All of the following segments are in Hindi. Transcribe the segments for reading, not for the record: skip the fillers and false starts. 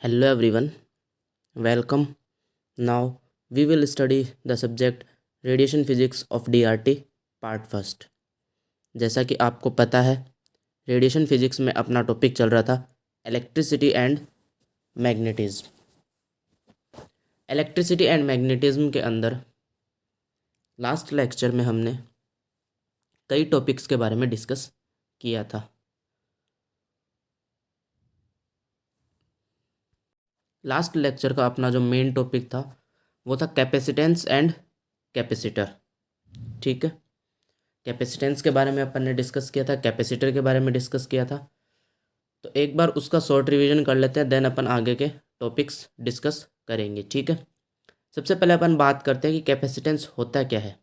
Hello everyone, welcome. Now we will study the subject Radiation Physics of DRT Part First. जैसा कि आपको पता है, रेडिएशन फिजिक्स में अपना टॉपिक चल रहा था electricity and magnetism. Electricity and magnetism के अंदर लास्ट लेक्चर में हमने कई टॉपिक्स के बारे में डिस्कस किया था। लास्ट लेक्चर का अपना जो मेन टॉपिक था वो था कैपेसिटेंस एंड कैपेसिटर। ठीक है, कैपेसिटेंस के बारे में अपन ने डिस्कस किया था, कैपेसिटर के बारे में डिस्कस किया था। तो एक बार उसका शॉर्ट रिवीजन कर लेते हैं, देन अपन आगे के टॉपिक्स डिस्कस करेंगे। ठीक है, सबसे पहले अपन बात करते हैं कि कैपेसिटेंस होता क्या है।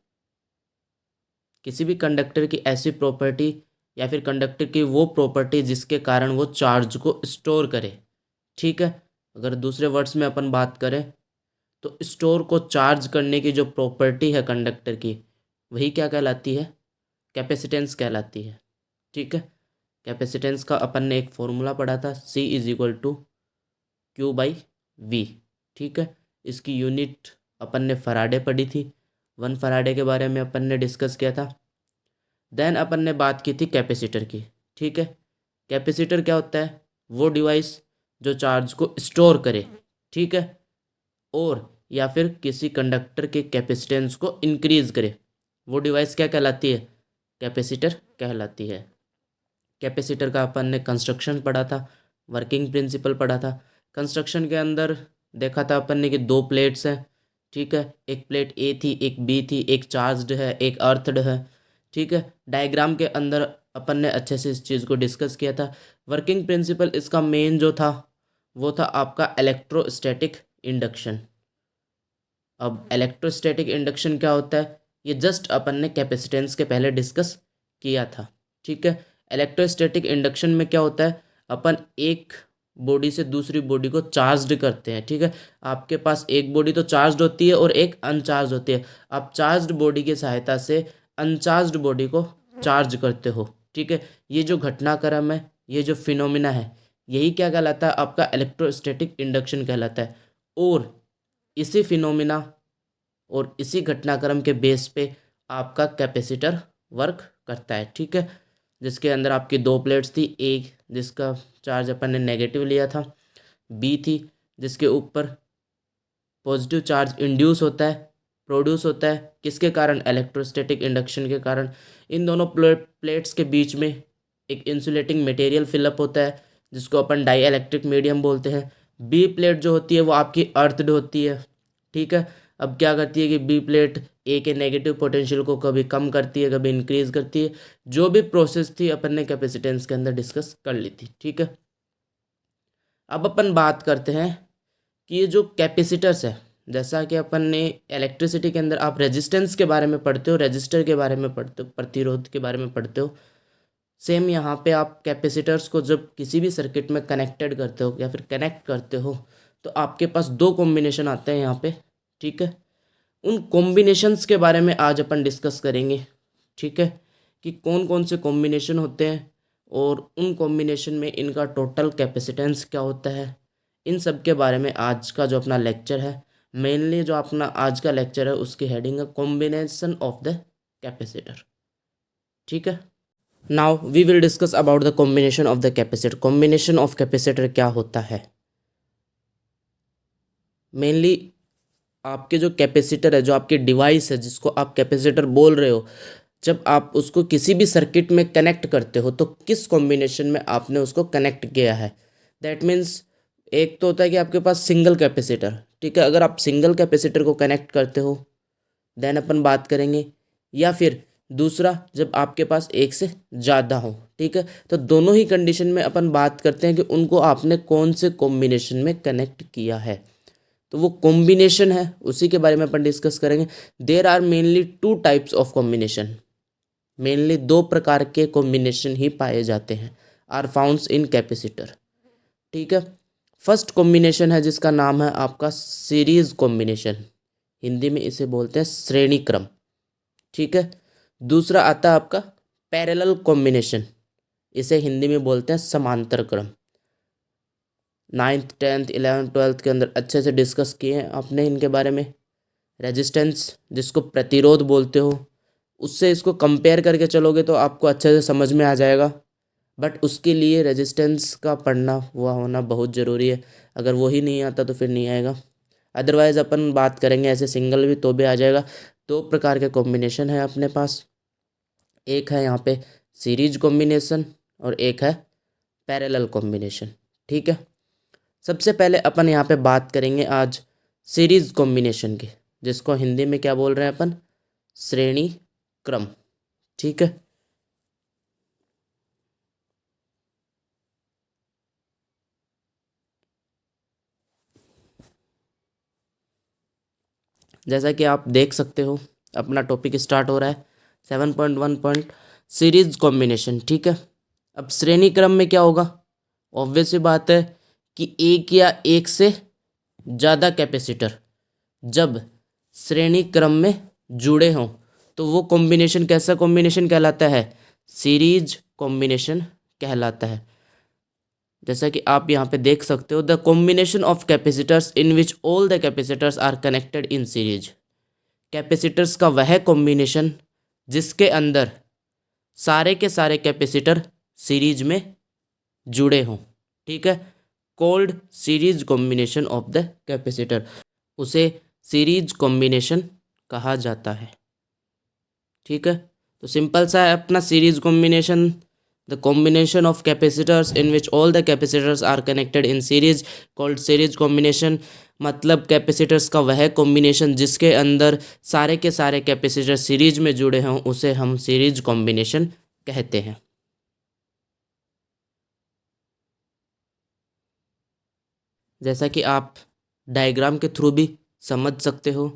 किसी भी कंडक्टर की ऐसी प्रॉपर्टी या फिर कंडक्टर की वो प्रॉपर्टी जिसके कारण वो चार्ज को स्टोर करे। ठीक है, अगर दूसरे वर्ड्स में अपन बात करें तो स्टोर को चार्ज करने की जो प्रॉपर्टी है कंडक्टर की, वही क्या कहलाती है? कैपेसिटेंस कहलाती है। ठीक है, कैपेसिटेंस का अपन ने एक फॉर्मूला पढ़ा था, C = Q/V। ठीक है, इसकी यूनिट अपन ने फराडे पढ़ी थी, 1 फराडे के बारे में अपन ने डिस्कस किया था। देन अपन ने बात की थी कैपेसिटर की। ठीक है, कैपेसिटर क्या होता है? वो डिवाइस जो चार्ज को स्टोर करे, ठीक है, और या फिर किसी कंडक्टर के कैपेसिटेंस को इंक्रीज करे, वो डिवाइस क्या कहलाती है? कैपेसिटर कहलाती है। कैपेसिटर का अपन ने कंस्ट्रक्शन पढ़ा था, वर्किंग प्रिंसिपल पढ़ा था। कंस्ट्रक्शन के अंदर देखा था अपन ने कि 2 प्लेट्स हैं। ठीक है, एक प्लेट ए थी, एक बी थी, एक चार्ज्ड है, एक अर्थड है। ठीक है, डायग्राम के अंदर अपन ने अच्छे से इस चीज़ को डिस्कस किया था। वर्किंग प्रिंसिपल इसका मेन जो था वो था आपका इलेक्ट्रोस्टैटिक इंडक्शन। अब इलेक्ट्रोस्टैटिक इंडक्शन क्या होता है, ये जस्ट अपन ने कैपेसिटेंस के पहले डिस्कस किया था। ठीक है, इलेक्ट्रोस्टैटिक इंडक्शन में क्या होता है, अपन एक बॉडी से दूसरी बॉडी को चार्ज्ड करते हैं। ठीक है, आपके पास एक बॉडी तो चार्ज्ड होती है और एक अनचार्ज होती है। आप चार्ज्ड बॉडी की सहायता से अनचार्ज्ड बॉडी को चार्ज करते हो। ठीक है, ये जो घटनाक्रम है, ये जो फिनोमिना है, यही क्या कहलाता है? आपका इलेक्ट्रोस्टैटिक इंडक्शन कहलाता है। और इसी फिनोमिना और इसी घटनाक्रम के बेस पे आपका कैपेसिटर वर्क करता है। ठीक है, जिसके अंदर आपकी 2 प्लेट्स थी, एक जिसका चार्ज अपन ने नेगेटिव लिया था, बी थी जिसके ऊपर पॉजिटिव चार्ज इंड्यूस होता है, प्रोड्यूस होता है, किसके कारण? इलेक्ट्रोस्टैटिक इंडक्शन के कारण। इन दोनों प्लेट्स के बीच में एक इंसुलेटिंग मटेरियल फिलअप होता है जिसको अपन डाई इलेक्ट्रिक मीडियम बोलते हैं। बी प्लेट जो होती है वो आपकी अर्थड होती है। ठीक है, अब क्या करती है कि बी प्लेट ए के नेगेटिव पोटेंशियल को कभी कम करती है, कभी इंक्रीज करती है। जो भी प्रोसेस थी अपन ने कैपेसिटेंस के अंदर डिस्कस कर ली थी। ठीक है, अब अपन बात करते हैं कि ये जो कैपेसिटर्स है, जैसा कि अपन ने इलेक्ट्रिसिटी के अंदर आप रेजिस्टेंस के बारे में पढ़ते हो, रेजिस्टर के बारे में पढ़ते हो, प्रतिरोध के बारे में पढ़ते हो, सेम यहाँ पे आप कैपेसिटर्स को जब किसी भी सर्किट में कनेक्टेड करते हो या फिर कनेक्ट करते हो तो आपके पास 2 कॉम्बिनेशन आते हैं यहाँ पे। ठीक है, उन कॉम्बिनेशंस के बारे में आज अपन डिस्कस करेंगे। ठीक है, कि कौन कौन से कॉम्बिनेशन होते हैं और उन कॉम्बिनेशन में इनका टोटल कैपेसिटेंस क्या होता है। इन सब के बारे में आज का जो अपना लेक्चर है, मेनली जो अपना आज का लेक्चर है उसकी हेडिंग है कॉम्बिनेशन ऑफ द कैपेसिटर। ठीक है, now we will discuss about the combination of the capacitor. Combination of capacitor क्या होता है? मेनली आपके जो कैपेसिटर है, जो आपके डिवाइस है जिसको आप कैपेसिटर बोल रहे हो, जब आप उसको किसी भी सर्किट में कनेक्ट करते हो तो किस कॉम्बिनेशन में आपने उसको कनेक्ट किया है। दैट मीन्स एक तो होता है कि आपके पास सिंगल कैपेसिटर। ठीक है, अगर आप सिंगल कैपेसिटर को कनेक्ट करते हो देन अपन बात करेंगे, या फिर दूसरा जब आपके पास एक से ज़्यादा हो। ठीक है, तो दोनों ही कंडीशन में अपन बात करते हैं कि उनको आपने कौन से कॉम्बिनेशन में कनेक्ट किया है। तो वो कॉम्बिनेशन है उसी के बारे में अपन डिस्कस करेंगे। There are mainly 2 types of combination. Mainly 2 प्रकार के कॉम्बिनेशन ही पाए जाते हैं, आर फाउंड्स इन कैपेसिटर। ठीक है, फर्स्ट कॉम्बिनेशन है जिसका नाम है आपका सीरीज कॉम्बिनेशन, हिंदी में इसे बोलते हैं श्रेणी क्रम। ठीक है, दूसरा आता है आपका पैरेलल कॉम्बिनेशन, इसे हिंदी में बोलते हैं समांतर क्रम। नाइन्थ 10th 11th 12th के अंदर अच्छे से डिस्कस किए हैं आपने इनके बारे में। रेजिस्टेंस जिसको प्रतिरोध बोलते हो, उससे इसको कंपेयर करके चलोगे तो आपको अच्छे से समझ में आ जाएगा। बट उसके लिए रेजिस्टेंस का पढ़ना हुआ होना बहुत ज़रूरी है। अगर वो ही नहीं आता तो फिर नहीं आएगा। अदरवाइज़ अपन बात करेंगे ऐसे सिंगल भी तो भी आ जाएगा। दो प्रकार के कॉम्बिनेशन है अपने पास, एक है यहाँ पे सीरीज कॉम्बिनेशन और एक है पैरेलल कॉम्बिनेशन। ठीक है, सबसे पहले अपन यहाँ पे बात करेंगे आज सीरीज कॉम्बिनेशन की, जिसको हिंदी में क्या बोल रहे हैं अपन, श्रेणी क्रम। ठीक है, जैसा कि आप देख सकते हो अपना टॉपिक स्टार्ट हो रहा है 7.1 सीरीज कॉम्बिनेशन। ठीक है, अब श्रेणी क्रम में क्या होगा, ऑब्वियस सी बात है कि एक या एक से ज़्यादा कैपेसिटर जब श्रेणी क्रम में जुड़े हों तो वो कॉम्बिनेशन कैसा कॉम्बिनेशन कहलाता है, सीरीज कॉम्बिनेशन कहलाता है। जैसा कि आप यहाँ पे देख सकते हो, the combination of capacitors in which all the capacitors are connected in series. Capacitors का वह कॉम्बिनेशन जिसके अंदर सारे के सारे कैपेसिटर सीरीज में जुड़े हों। ठीक है, cold series combination of the capacitor, उसे सीरीज कॉम्बिनेशन कहा जाता है। ठीक है, तो सिंपल सा है अपना series combination, the combination of capacitors in which all the capacitors are connected in series called series combination. मतलब कैपेसिटर्स का वह कॉम्बिनेशन जिसके अंदर सारे के सारे कैपेसिटर सीरीज में जुड़े हों उसे हम सीरीज कॉम्बिनेशन कहते हैं। जैसा कि आप डायग्राम के थ्रू भी समझ सकते हो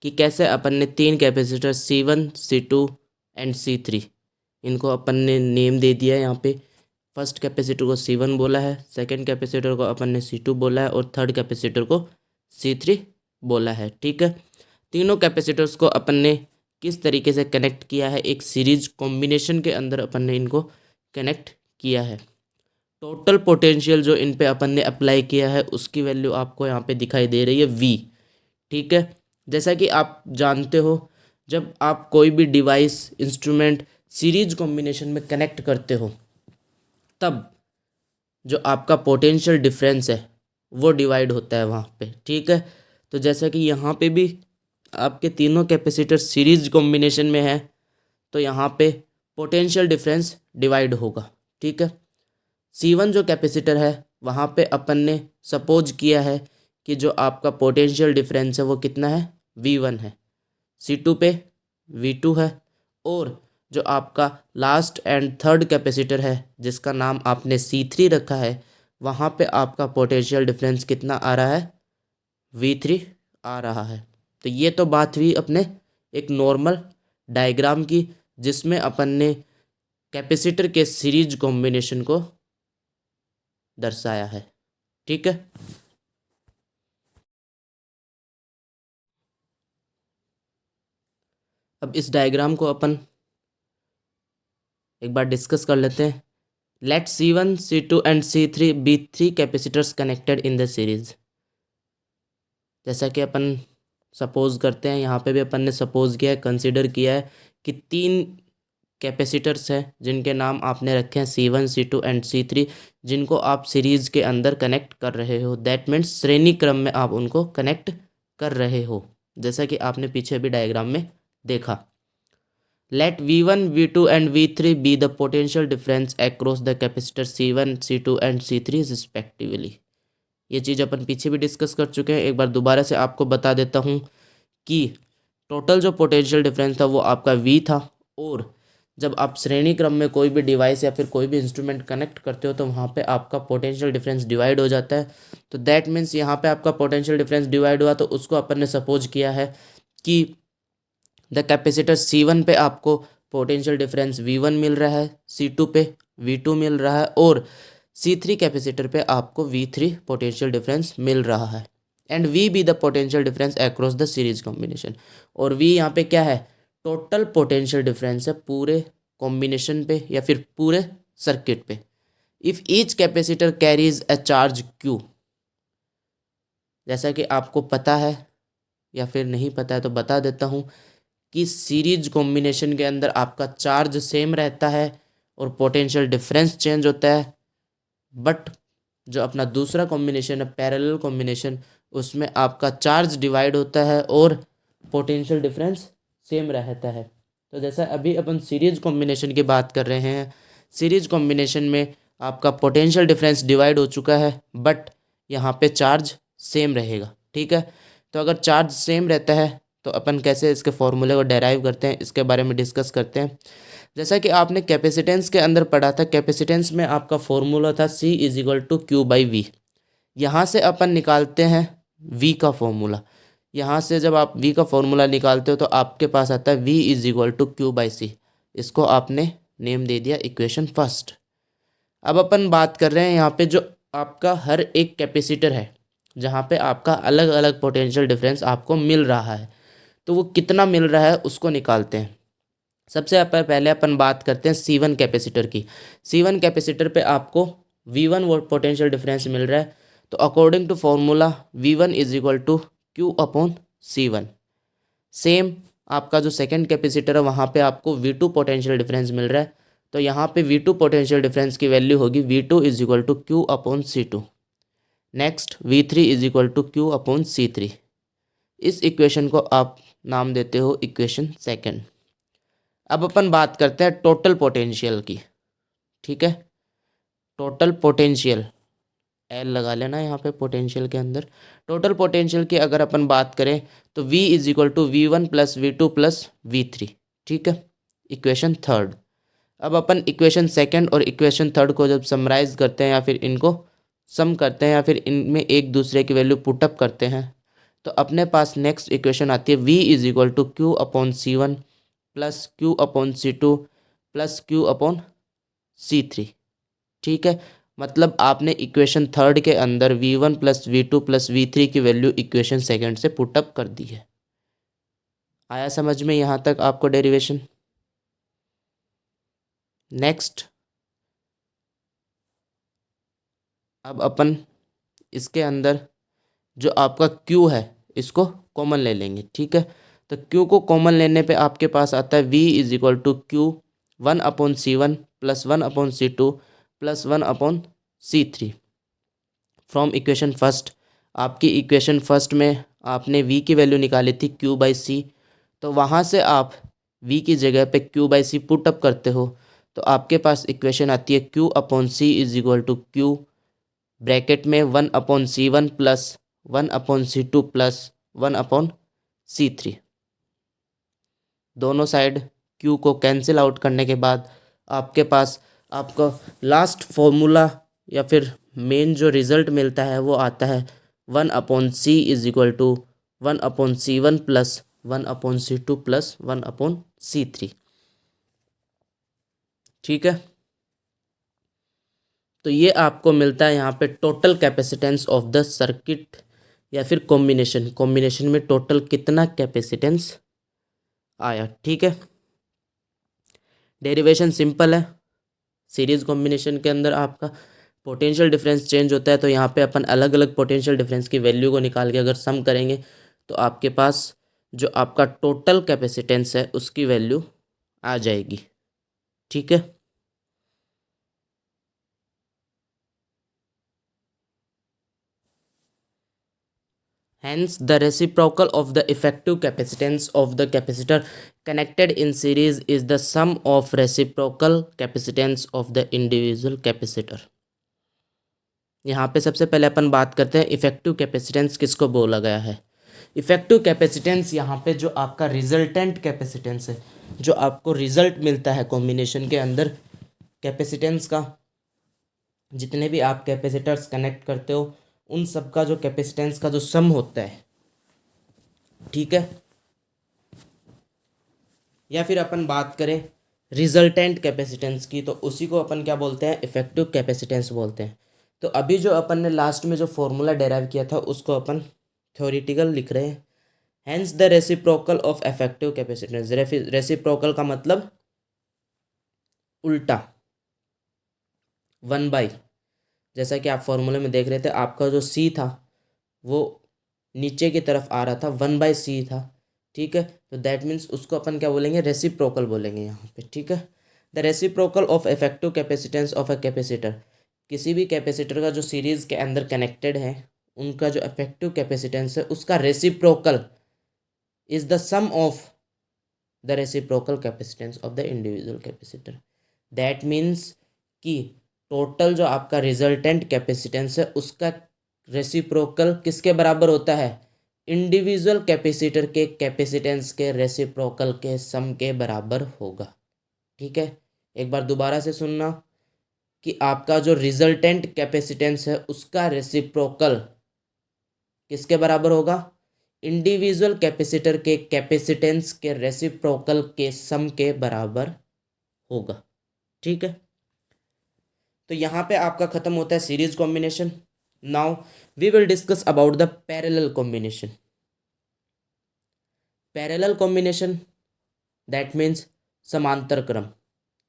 कि कैसे अपन ने तीन capacitor C1 C2 and C3, इनको अपन ने नेम दे दिया है। यहाँ पे फर्स्ट कैपेसिटर को C1 बोला है, सेकंड कैपेसिटर को अपन ने C2 बोला है और थर्ड कैपेसिटर को C3 बोला है। ठीक है, तीनों कैपेसिटर्स को अपन ने किस तरीके से कनेक्ट किया है, एक सीरीज कॉम्बिनेशन के अंदर अपन ने इनको कनेक्ट किया है। टोटल पोटेंशियल जो इन पे अपन ने अप्लाई किया है उसकी वैल्यू आपको यहाँ पे दिखाई दे रही है V। ठीक है, जैसा कि आप जानते हो जब आप कोई भी डिवाइस इंस्ट्रूमेंट सीरीज कॉम्बिनेशन में कनेक्ट करते हो तब जो आपका पोटेंशियल डिफरेंस है वो डिवाइड होता है वहाँ पे। ठीक है, तो जैसा कि यहाँ पे भी आपके तीनों कैपेसिटर सीरीज कॉम्बिनेशन में है तो यहाँ पे पोटेंशियल डिफरेंस डिवाइड होगा। ठीक है, C1 जो कैपेसिटर है वहाँ पे अपन ने सपोज किया है कि जो आपका पोटेंशियल डिफरेंस है वो कितना है, V1 है। C2 पे V2 है और जो आपका लास्ट एंड थर्ड कैपेसिटर है जिसका नाम आपने C3 रखा है वहाँ पे आपका पोटेंशियल डिफरेंस कितना आ रहा है, V3 आ रहा है। तो ये तो बात हुई अपने एक नॉर्मल डायग्राम की जिसमें अपन ने कैपेसिटर के सीरीज कॉम्बिनेशन को दर्शाया है। ठीक है, अब इस डायग्राम को अपन एक बार डिस्कस कर लेते हैं। Let C1 C2 and C3 be three capacitors connected in the series. जैसा कि अपन सपोज करते हैं, यहाँ पे भी अपन ने सपोज किया है, कंसिडर किया है कि तीन कैपेसिटर्स हैं जिनके नाम आपने रखे हैं C1 C2 एंड C3, जिनको आप सीरीज़ के अंदर कनेक्ट कर रहे हो। दैट मीन्स श्रेणी क्रम में आप उनको कनेक्ट कर रहे हो, जैसा कि आपने पीछे भी डायग्राम में देखा। Let V1 V2 and V3 be the potential difference across the capacitor C1 C2 and C3 respectively. ये चीज़ अपन पीछे भी डिस्कस कर चुके हैं, एक बार दोबारा से आपको बता देता हूँ कि टोटल जो पोटेंशियल डिफरेंस था वो आपका V था और जब आप श्रेणी क्रम में कोई भी डिवाइस या फिर कोई भी इंस्ट्रूमेंट कनेक्ट करते हो तो वहाँ पे आपका पोटेंशियल डिफरेंस डिवाइड हो जाता है। तो दैट मीन्स यहाँ पे आपका पोटेंशियल डिफरेंस डिवाइड हुआ तो उसको अपन ने सपोज किया है कि द कैपेसिटर C1 पे आपको पोटेंशियल डिफरेंस V1 मिल रहा है, C2 पे V2 मिल रहा है और C3 कैपेसिटर पे आपको V3 पोटेंशियल डिफरेंस मिल रहा है। And V be the potential difference across the series combination. और V यहाँ पे क्या है, टोटल पोटेंशियल डिफरेंस है पूरे कॉम्बिनेशन पे या फिर पूरे सर्किट पे। If each capacitor carries a charge Q, जैसा कि आपको पता है या फिर नहीं पता है तो बता देता हूँ कि सीरीज कॉम्बिनेशन के अंदर आपका चार्ज सेम रहता है और पोटेंशियल डिफरेंस चेंज होता है, बट जो अपना दूसरा कॉम्बिनेशन है पैरेलल कॉम्बिनेशन, उसमें आपका चार्ज डिवाइड होता है और पोटेंशियल डिफरेंस सेम रहता है। तो जैसा अभी अपन सीरीज कॉम्बिनेशन की बात कर रहे हैं, सीरीज कॉम्बिनेशन में आपका पोटेंशियल डिफरेंस डिवाइड हो चुका है, बट यहाँ पे चार्ज सेम रहेगा। ठीक है, तो अगर चार्ज सेम रहता है तो अपन कैसे इसके फॉर्मूले को डेराइव करते हैं, इसके बारे में डिस्कस करते हैं। जैसा कि आपने कैपेसिटेंस के अंदर पढ़ा था, कैपेसिटेंस में आपका फॉर्मूला था C is equal to Q by V. यहाँ से अपन निकालते हैं V का फॉर्मूला। यहाँ से जब आप V का फॉर्मूला निकालते हो तो आपके पास आता है V is equal to Q by C. इसको आपने नेम दे दिया इक्वेशन फर्स्ट। अब अपन बात कर रहे हैं यहाँ पे जो आपका हर एक कैपेसिटर है, जहाँ पे आपका अलग अलग पोटेंशियल डिफरेंस आपको मिल रहा है, तो वो कितना मिल रहा है उसको निकालते हैं। सबसे पहले अपन बात करते हैं C1 कैपेसिटर की। C1 कैपेसिटर पे आपको V1 वोल्ट पोटेंशियल डिफरेंस मिल रहा है, तो according to formula V1 is equal to Q upon C1। Same आपका जो सेकंड कैपेसिटर है वहाँ पे आपको V2 पोटेंशियल डिफरेंस मिल रहा है, तो यहाँ पे V2 पोटेंशियल डिफरेंस की वैल्यू होगी V2 is equal to Q upon C2। Next V3 is equal to Q upon C3। इस इक्वेशन को आप नाम देते हो इक्वेशन सेकंड। अब अपन बात करते हैं टोटल पोटेंशियल की। ठीक है, टोटल पोटेंशियल एल लगा लेना यहाँ पे पोटेंशियल के अंदर। टोटल पोटेंशियल की अगर अपन बात करें तो V is equal to V1 plus V2 plus V3। ठीक है, इक्वेशन थर्ड। अब अपन इक्वेशन सेकंड और इक्वेशन थर्ड को जब समराइज करते हैं या फिर इनको सम करते हैं या फिर इनमें एक दूसरे की वैल्यू पुटअप करते हैं, तो अपने पास नेक्स्ट इक्वेशन आती है V is equal to Q upon C1 plus Q upon C2 plus Q upon C3। ठीक है, मतलब आपने इक्वेशन थर्ड के अंदर V1 plus V2 plus V3 की वैल्यू इक्वेशन सेकंड से पुटअप कर दी है। आया समझ में यहाँ तक आपको डेरिवेशन? नेक्स्ट, अब अपन इसके अंदर जो आपका Q है इसको कॉमन ले लेंगे। ठीक है, तो Q को कॉमन लेने पे आपके पास आता है V is equal to Q 1/C1 plus 1/C2 plus 1/C3 from equation first. आपकी इक्वेशन फर्स्ट में आपने V की वैल्यू निकाली थी Q बाई सी, तो वहाँ से आप V की जगह पे Q बाई सी पुट अप करते हो, तो आपके पास इक्वेशन आती है Q upon C is equal to Q bracket में 1/C1 plus 1/C2 plus 1/C3। दोनों साइड Q को कैंसिल आउट करने के बाद आपके पास आपका लास्ट फॉर्मूला या फिर मेन जो रिजल्ट मिलता है वो आता है 1/C is equal to 1/C1 plus 1/C2 plus 1/C3। ठीक है, तो ये आपको मिलता है यहाँ पे total capacitance of the circuit या फिर कॉम्बिनेशन में टोटल कितना कैपेसिटेंस आया। ठीक है, डेरिवेशन सिंपल है। सीरीज कॉम्बिनेशन के अंदर आपका पोटेंशियल डिफरेंस चेंज होता है, तो यहाँ पे अपन अलग अलग पोटेंशियल डिफरेंस की वैल्यू को निकाल के अगर सम करेंगे तो आपके पास जो आपका टोटल कैपेसिटेंस है उसकी वैल्यू आ जाएगी। ठीक है, hence the reciprocal of the effective capacitance of the capacitor connected in series is the sum of reciprocal capacitance of the individual capacitor। यहाँ पे सबसे पहले अपन बात करते हैं इफेक्टिव कैपेसिटेंस किसको बोला गया है। इफेक्टिव कैपेसिटेंस यहाँ पे जो आपका रिजल्टेंट कैपेसिटेंस है, जो आपको रिजल्ट मिलता है कॉम्बिनेशन के अंदर कैपेसिटेंस का, जितने भी आप कैपेसिटर्स कनेक्ट करते हो उन सब का जो कैपेसिटेंस का जो सम होता है। ठीक है, या फिर अपन बात करें रिजल्टेंट कैपेसिटेंस की, तो उसी को अपन क्या बोलते हैं, इफेक्टिव कैपेसिटेंस बोलते हैं। तो अभी जो अपन ने लास्ट में जो फॉर्मूला डेराइव किया था उसको अपन थ्योरेटिकल लिख रहे हैं। Hence the reciprocal of effective capacitance. Reciprocal का मतलब उल्टा, 1/, जैसा कि आप फॉर्मूले में देख रहे थे, आपका जो सी था वो नीचे की तरफ आ रहा था, 1/c था। ठीक है, तो दैट मीन्स उसको अपन क्या बोलेंगे, रेसिप्रोकल बोलेंगे यहाँ पे। ठीक है, the reciprocal of effective capacitance of a capacitor, किसी भी कैपेसिटर का जो सीरीज के अंदर कनेक्टेड है उनका जो इफेक्टिव कैपेसिटेंस है उसका reciprocal is the sum of the reciprocal capacitance of the individual capacitor. That means कि टोटल जो आपका रिजल्टेंट कैपेसिटेंस है उसका रेसिप्रोकल किसके बराबर होता है, इंडिविजुअल कैपेसिटर के कैपेसिटेंस के रेसिप्रोकल के सम के बराबर होगा। ठीक है, एक बार दोबारा से सुनना कि आपका जो रिजल्टेंट कैपेसिटेंस है उसका रेसिप्रोकल किसके बराबर होगा, इंडिविजुअल कैपेसिटर के कैपेसिटेंस के रेसिप्रोकल के सम के बराबर होगा। ठीक है, तो यहाँ पे आपका खत्म होता है series combination. Now we will discuss about the parallel combination. Parallel combination that means समांतर क्रम।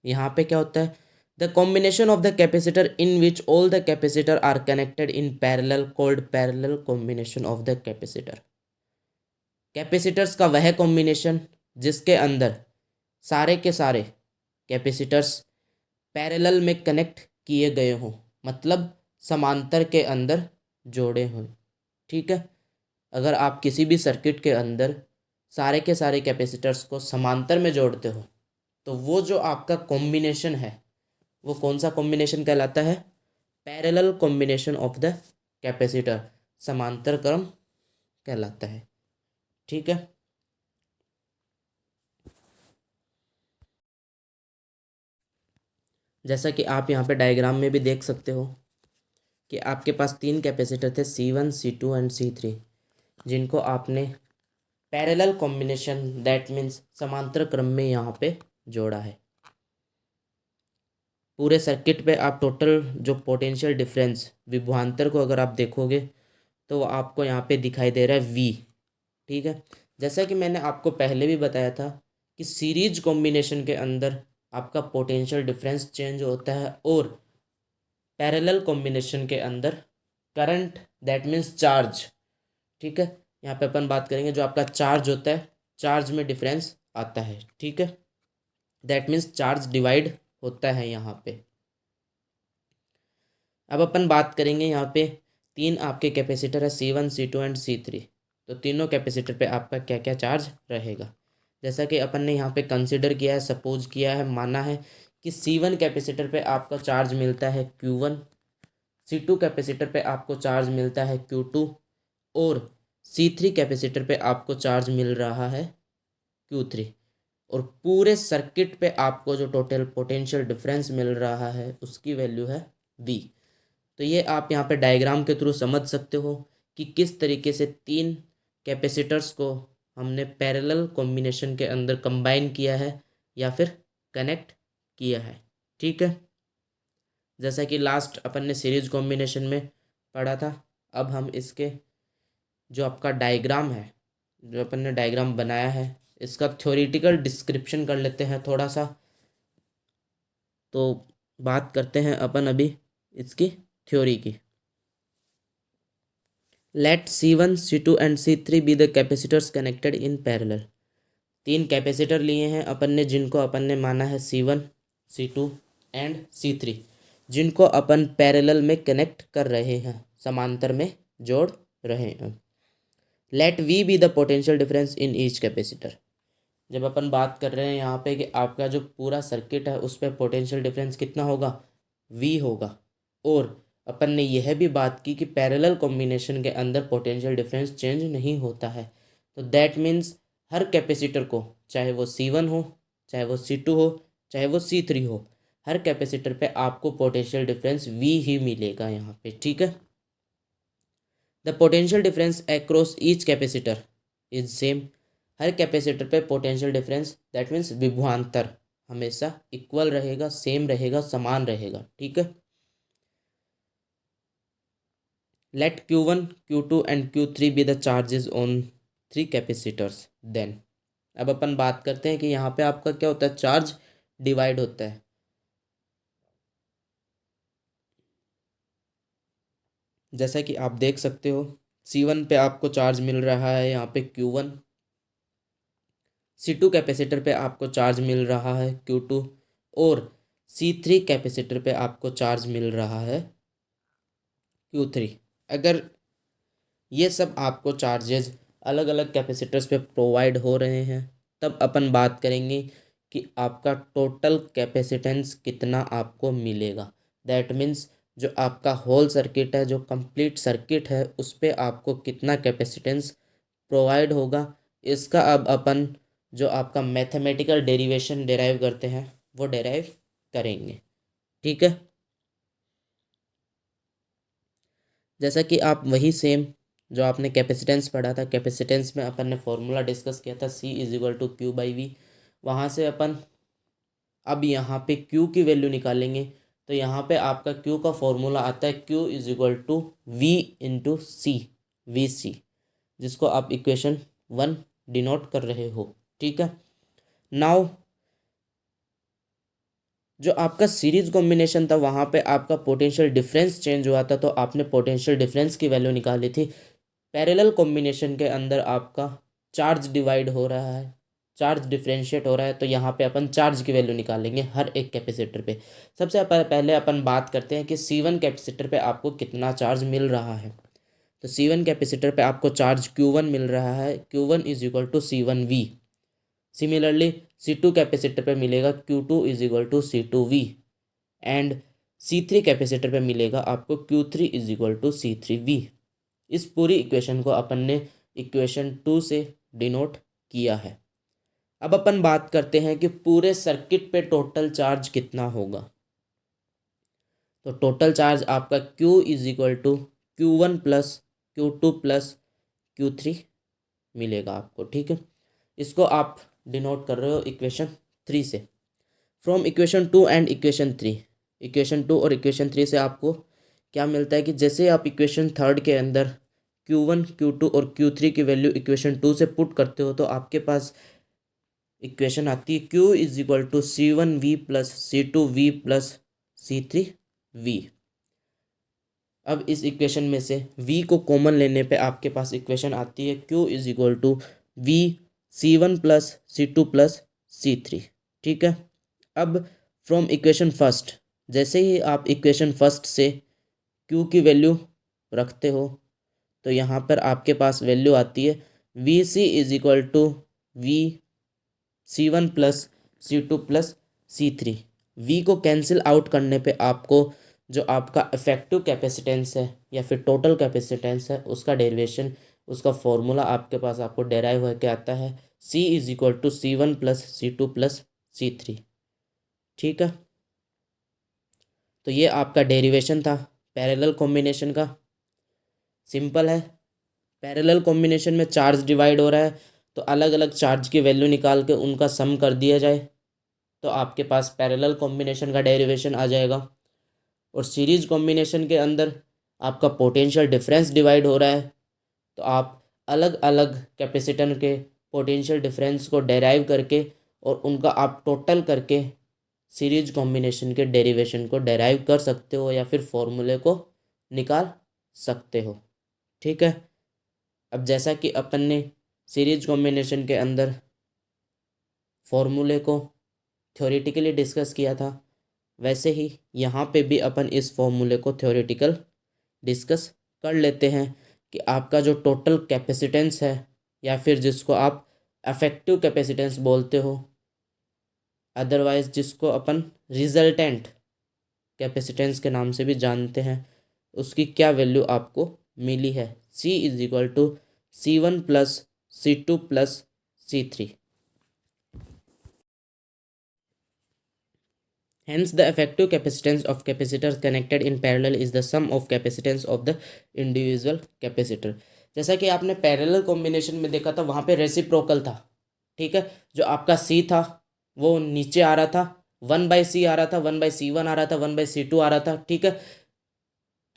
यहाँ पे क्या होता है, the combination of the capacitor in which all the capacitor are connected in parallel called parallel combination of the capacitor. Capacitors का वह कॉम्बिनेशन जिसके अंदर सारे के सारे कैपेसिटर्स पैरेलल में कनेक्ट किए गए हों, मतलब समांतर के अंदर जोड़े हों। ठीक है, अगर आप किसी भी सर्किट के अंदर सारे के सारे कैपेसिटर्स को समांतर में जोड़ते हो तो वो जो आपका कॉम्बिनेशन है वो कौन सा कॉम्बिनेशन कहलाता है, parallel combination of the capacitor, समांतर क्रम कहलाता है। ठीक है, जैसा कि आप यहाँ पे डायग्राम में भी देख सकते हो कि आपके पास 3 कैपेसिटर थे, C1 C2 एंड C3, जिनको आपने पैरेलल कॉम्बिनेशन दैट मीन्स समांतर क्रम में यहाँ पे जोड़ा है। पूरे सर्किट पे आप टोटल जो पोटेंशियल डिफरेंस विभवांतर को अगर आप देखोगे तो वो आपको यहाँ पे दिखाई दे रहा है V। ठीक है, जैसा कि मैंने आपको पहले भी बताया था कि सीरीज कॉम्बिनेशन के अंदर आपका पोटेंशियल डिफरेंस चेंज होता है और पैरेलल कॉम्बिनेशन के अंदर करंट दैट मीन्स चार्ज। ठीक है, यहाँ पे अपन बात करेंगे जो आपका चार्ज होता है, चार्ज में डिफरेंस आता है। ठीक है, दैट मीन्स चार्ज डिवाइड होता है यहाँ पे। अब अपन बात करेंगे यहाँ पे 3 आपके कैपेसिटर है, C1 C2 एंड C3। तो तीनों कैपेसिटर पे आपका क्या क्या चार्ज रहेगा, जैसा कि अपन ने यहाँ पे कंसिडर किया है, सपोज किया है, माना है कि C1 कैपेसिटर पे आपका चार्ज मिलता है Q1, C2 कैपेसिटर पे आपको चार्ज मिलता है Q2 और C3 कैपेसिटर पे आपको चार्ज मिल रहा है Q3। और पूरे सर्किट पे आपको जो टोटल पोटेंशियल डिफरेंस मिल रहा है उसकी वैल्यू है V। तो ये आप यहाँ पे डायग्राम के थ्रू समझ सकते हो कि किस तरीके से 3 कैपेसिटर्स को हमने पैरेलल कॉम्बिनेशन के अंदर कंबाइन किया है या फिर कनेक्ट किया है। ठीक है, जैसा कि लास्ट अपन ने सीरीज कॉम्बिनेशन में पढ़ा था, अब हम इसके जो आपका डायग्राम है, जो अपन ने डायग्राम बनाया है, इसका थ्योरेटिकल डिस्क्रिप्शन कर लेते हैं थोड़ा सा। तो बात करते हैं अपन अभी इसकी थ्योरी की। Let C1 C2 and C3 be the capacitors connected in parallel. 3 capacitor लिए हैं अपन ने जिनको अपन ने माना है C1 C2 एंड C3, जिनको अपन पैरेलल में कनेक्ट कर रहे हैं, समांतर में जोड़ रहे हैं। Let V be the potential difference in each capacitor. जब अपन बात कर रहे हैं यहाँ पे कि आपका जो पूरा सर्किट है उस पर पोटेंशियल डिफरेंस कितना होगा, V होगा। और अपन ने यह भी बात की कि पैरेलल कॉम्बिनेशन के अंदर पोटेंशियल डिफरेंस चेंज नहीं होता है। तो दैट मीन्स हर कैपेसिटर को, चाहे वो C1 हो, चाहे वो C2 हो, चाहे वो C3 हो, हर कैपेसिटर पे आपको पोटेंशियल डिफरेंस V ही मिलेगा यहाँ पे। ठीक है, the potential difference across each capacitor is same. Her capacitor पे पोटेंशियल डिफरेंस दैट मीन्स विभवांतर हमेशा इक्वल रहेगा, सेम रहेगा, समान रहेगा। ठीक है, let Q1 Q2 and Q3 be the charges on 3 capacitors then. अब अपन बात करते हैं कि यहाँ पे आपका क्या होता है, चार्ज डिवाइड होता है। जैसा कि आप देख सकते हो C1 पे आपको चार्ज मिल रहा है यहाँ पे Q1, C2 कैपेसिटर पे आपको चार्ज मिल रहा है Q2 और C3 कैपेसिटर पे आपको चार्ज मिल रहा है Q3। अगर ये सब आपको चार्जेस अलग अलग कैपेसिटर्स पे प्रोवाइड हो रहे हैं तब अपन बात करेंगे कि आपका टोटल कैपेसिटेंस कितना आपको मिलेगा। दैट मीन्स जो आपका होल सर्किट है, जो कंप्लीट सर्किट है, उस पे आपको कितना कैपेसिटेंस प्रोवाइड होगा। इसका अब अपन जो आपका मैथमेटिकल डेरिवेशन डेराइव करते हैं वो डेराइव करेंगे। ठीक है, जैसा कि आप वही सेम जो आपने कैपेसिटेंस पढ़ा था, कैपेसिटेंस में अपन ने फॉर्मूला डिस्कस किया था C=Q/V। वहाँ से अपन अब यहाँ पे Q की वैल्यू निकालेंगे तो यहाँ पे आपका Q का फॉर्मूला आता है Q=V/C, VC, जिसको आप इक्वेशन 1 डिनोट कर रहे हो। ठीक है, नाउ जो आपका सीरीज कॉम्बिनेशन था वहाँ पे आपका पोटेंशियल डिफरेंस चेंज हुआ था तो आपने पोटेंशियल डिफरेंस की वैल्यू निकाली थी। पैरेलल कॉम्बिनेशन के अंदर आपका चार्ज डिवाइड हो रहा है, चार्ज डिफरेंशिएट हो रहा है, तो यहाँ पे अपन चार्ज की वैल्यू निकालेंगे हर एक कैपेसिटर पे। सबसे पहले अपन बात करते हैं कि C1 कैपेसिटर पे आपको कितना चार्ज मिल रहा है। तो C1 कैपेसिटर पे आपको चार्ज Q1 मिल रहा है, Q1=C1V। सिमिलरली C2 कैपेसिटर पे मिलेगा Q2=C2V एंड C3 कैपेसिटर पे मिलेगा आपको Q3=C3V। इस पूरी इक्वेशन को अपन ने इक्वेशन 2 से डिनोट किया है। अब अपन बात करते हैं कि पूरे सर्किट पे टोटल चार्ज कितना होगा। तो टोटल चार्ज आपका Q=Q1+Q2+Q3 मिलेगा आपको। ठीक है, इसको आप डिनोट कर रहे हो इक्वेशन 3 से। From equation 2 and equation 3, equation 2 और इक्वेशन 3 से आपको क्या मिलता है कि जैसे आप इक्वेशन थर्ड के अंदर Q1, Q2 और Q3 की वैल्यू इक्वेशन 2 से पुट करते हो तो आपके पास इक्वेशन आती है Q=C1V+C2V+C3V। अब इस इक्वेशन में से V को कॉमन लेने पे आपके पास इक्वेशन आती है Q=VC1+C2+C3। ठीक है, अब फ्रॉम इक्वेशन फर्स्ट, जैसे ही आप इक्वेशन फर्स्ट से Q की वैल्यू रखते हो तो यहाँ पर आपके पास वैल्यू आती है VC=VC1+C2+C3। V को कैंसिल आउट करने पे आपको जो आपका इफेक्टिव कैपेसिटेंस है या फिर टोटल कैपेसिटेंस है उसका डेरिवेशन, उसका फॉर्मूला आपके पास आपको डेराइव होकर आता है C=C1+C2+C3। ठीक है, तो ये आपका डेरिवेशन था पैरेलल कॉम्बिनेशन का। सिंपल है, पैरेलल कॉम्बिनेशन में चार्ज डिवाइड हो रहा है तो अलग अलग चार्ज की वैल्यू निकाल के उनका सम कर दिया जाए तो आपके पास पैरेलल कॉम्बिनेशन का डेरिवेशन आ जाएगा। और सीरीज कॉम्बिनेशन के अंदर आपका पोटेंशियल डिफरेंस डिवाइड हो रहा है तो आप अलग अलग कैपेसिटर के पोटेंशियल डिफरेंस को डेराइव करके और उनका आप टोटल करके सीरीज कॉम्बिनेशन के डेरिवेशन को डेराइव कर सकते हो या फिर फॉर्मूले को निकाल सकते हो। ठीक है, अब जैसा कि अपन ने सीरीज कॉम्बिनेशन के अंदर फॉर्मूले को थ्योरेटिकली डिस्कस किया था वैसे ही यहाँ पे भी अपन इस फॉर्मूले को थ्योरेटिकल डिस्कस कर लेते हैं कि आपका जो टोटल कैपेसिटेंस है या फिर जिसको आप अफेक्टिव कैपेसिटेंस बोलते हो, अदरवाइज जिसको अपन रिजल्टेंट कैपेसिटेंस के नाम से भी जानते हैं, उसकी क्या वैल्यू आपको मिली है C=C1+C2+C3। Hence, the effective capacitance of capacitors connected in parallel is the sum of capacitance of the individual capacitor। जैसा कि आपने पैरेलल कॉम्बिनेशन में देखा था वहाँ पे रेसिप्रोकल था। ठीक है, जो आपका C था वो नीचे आ रहा था, 1/C आ रहा था, 1/C1 आ रहा था, 1/C2 आ रहा था। ठीक है,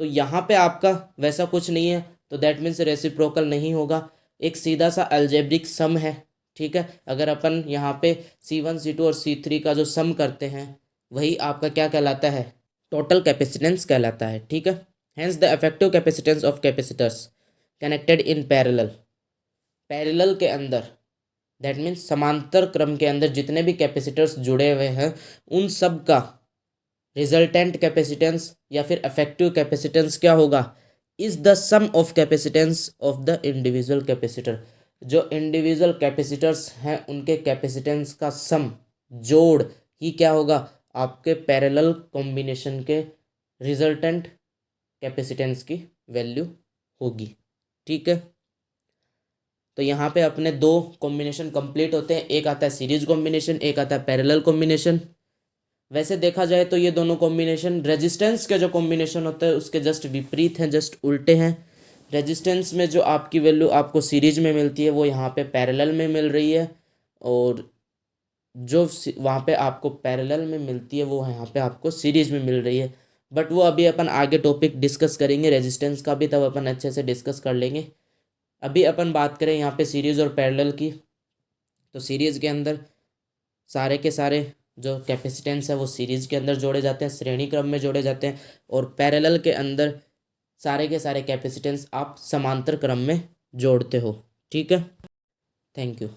तो यहाँ पे आपका वैसा कुछ नहीं है तो दैट मीन्स रेसिप्रोकल नहीं होगा, एक सीधा सा अलजेब्रिक सम है। ठीक है, अगर अपन यहाँ पे C1, C2 और C3 का जो सम करते हैं वही आपका क्या कहलाता है, टोटल कैपेसिटेंस कहलाता है। ठीक है, Hence the effective capacitance of capacitors connected in parallel के अंदर, दैट मीन्स समांतर क्रम के अंदर जितने भी कैपेसिटर्स जुड़े हुए हैं उन सब का रिजल्टेंट कैपेसिटेंस या फिर इफेक्टिव कैपेसिटेंस क्या होगा, is the sum of capacitance of the individual capacitor. जो इंडिविजुअल कैपेसिटर्स हैं उनके कैपेसिटेंस का सम, जोड़ ही क्या होगा, आपके पैरेलल कॉम्बिनेशन के रिजल्टेंट कैपेसिटेंस की वैल्यू होगी। ठीक है, तो यहाँ पे अपने दो कॉम्बिनेशन कंप्लीट होते हैं, एक आता है सीरीज कॉम्बिनेशन, एक आता है पैरेलल कॉम्बिनेशन। वैसे देखा जाए तो ये दोनों कॉम्बिनेशन रेजिस्टेंस के जो कॉम्बिनेशन होता है उसके जस्ट विपरीत हैं, जस्ट उल्टे हैं। रेजिस्टेंस में जो आपकी वैल्यू आपको सीरीज में मिलती है वो यहाँ पे पैरेलल में मिल रही है, और जो वहाँ पे आपको पैरेलल में मिलती है वो यहाँ पे आपको सीरीज में मिल रही है। बट वो अभी अपन आगे टॉपिक डिस्कस करेंगे रेजिस्टेंस का भी, तब अपन अच्छे से डिस्कस कर लेंगे। अभी अपन बात करें यहाँ पे सीरीज और पैरेलल की, तो सीरीज के अंदर सारे के सारे जो कैपेसिटेंस है वो सीरीज के अंदर जोड़े जाते हैं, श्रेणी क्रम में जोड़े जाते हैं, और पैरेलल के अंदर सारे के सारे कैपेसिटेंस आप समांतर क्रम में जोड़ते हो। ठीक है, थैंक यू।